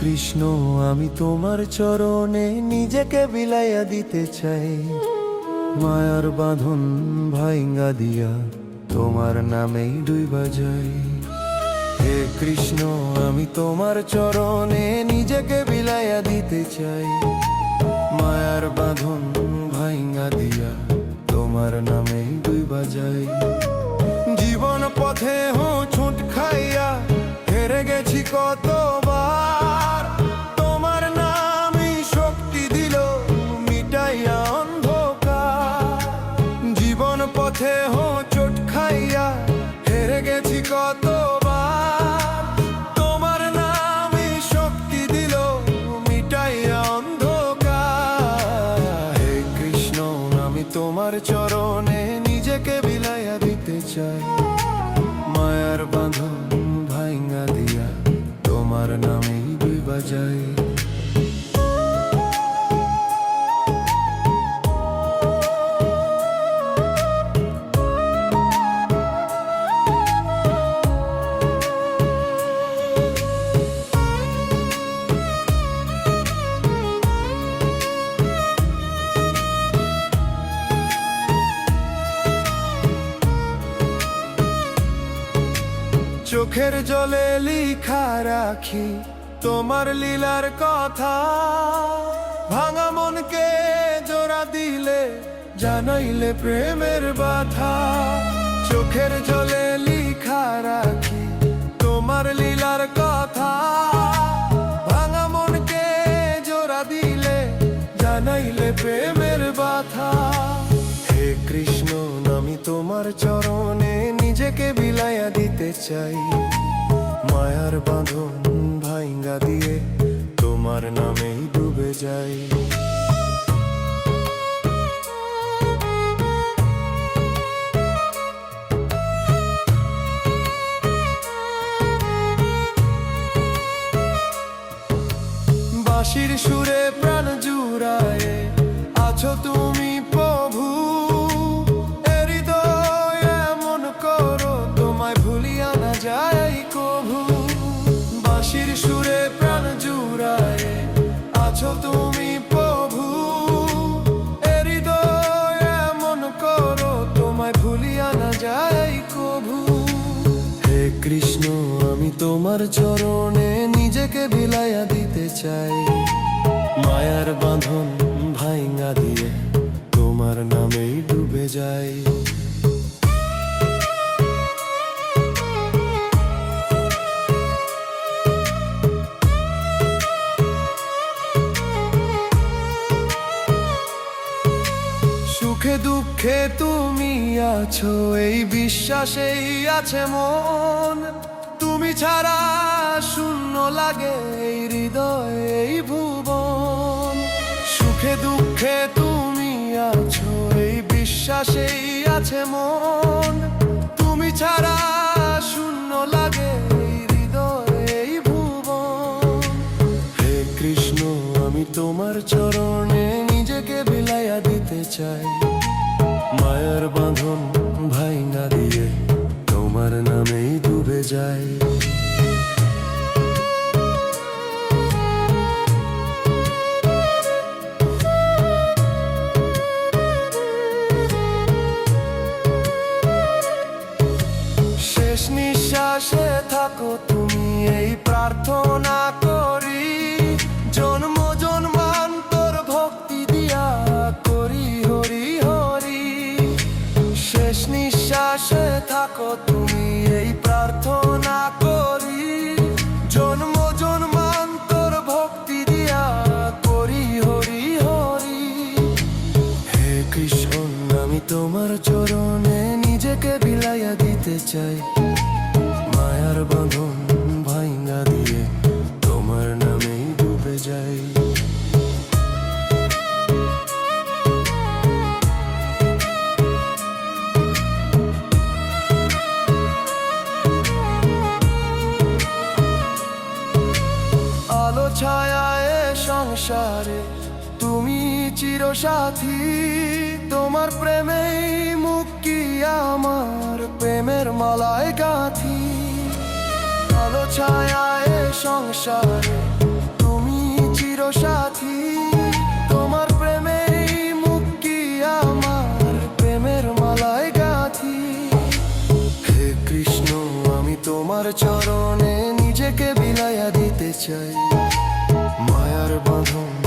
কৃষ্ণ, আমি তোমার চরণে নিজেকে বিলাইয়া দিতে চাই। মায়ার বাঁধন ভাইঙ্গা দিয়া তোমার নামেই ডুইবা যাই। হে কৃষ্ণ, আমি তোমার চরণে নিজেকে বিলাইয়া দিতে চাই। মায়ার বাঁধন ভাইঙ্গা দিয়া তোমার নামেই ডুইবা যাই। জীবন পথে হোঁচট খাইয়া হেরে গেছি কতবার, তোমার নামই শক্তি দিল মিটাইয়া অন্ধকার। জীবন পথে হোঁচট খাইয়া হেরে গেছি কতবার, তোমার নামই শক্তি দিল মিটাইয়া অন্ধকার। হে কৃষ্ণ, আমি তোমার চরণে নিজেকে বিলাইয়া দিতে চাই। মায়ার বাঁধন ভাইঙ্গা দিয়া তোমার নামেই ডুইবা যাই। চোখের জলে লিখা রাখি তোমার লীলার কথা, ভাঙা মনকে জোড়া দিলে জানাইলে প্রেমের ব্যথা। চোখের জলে লিখা রাখি তোমার লীলার কথা, ভাঙা মনকে জোড়া দিলে জানাইলে প্রেমের ব্যথা। হে কৃষ্ণ, আমি তোমার চরণে নিজেকে বিলাইয়া দিতে চাই। মায়ার বাঁধন ভাইঙ্গা দিয়ে তোমার নামেই ডুবে যাই। বাঁশির সুরে প্রাণ জুড়ায়ে আছো তুমি প্রভু, হৃদয় এমন করো তোমায় ভুলিয়া না যাই কভু। বাঁশির সুরে প্রাণ জুড়ায়ে আছো তুমি প্রভু, হৃদয় এমন করো তোমায় ভুলিয়া না যাই কভু। হে কৃষ্ণ, আমি তোমার চরণে নিজেকে বিলাইয়া দিতে চাই। মায়ার বাঁধন ভাইঙ্গা দিয়ে তোমার নামেই ডুবে যাই। সুখে দুঃখে তুমি আছো এই বিশ্বাসেই আছে মন, তুমি ছাড়া শূন্য লাগে এই হৃদয় এই ভুবন। সুখে দুঃখে তুমি আছো এই বিশ্বাসেই আছে মন, তুমি ছাড়া শূন্য লাগে এই হৃদয় এই ভুবন। হে কৃষ্ণ, আমি তোমার চরণে নিজেকে বিলাইয়া দিতে চাই। মায়ার বাঁধন ভাইঙ্গা দিয়ে তোমার নামেই ডুবে যাই। শেষ নিঃশ্বাসে থাকো তুমি এই প্রার্থনা করি, জন্ম জন্মান্তর ভক্তি দিয়া করি হরি হরি। শেষ নিঃশ্বাসে থাকো তুমি এই প্রার্থনা করি, জন্ম জন্মান্তর ভক্তি দিয়া করি হরি হরি। হে কৃষ্ণ, আমি তোমার চরণে নিজেকে বিলাইয়া দিতে চাই। মায়ার বাঁধন ভাইঙ্গা দিয়ে তোমার নামেই ডুবে যাই। আলো ছায়ায় সংসারে তুমি চিরসাথী, তোমার প্রেমেই মুক্তি আমার প্রেমের মালায় গাঁথি। আলো ছায়ায় সংসারে চাই, মায়ার বাঁধন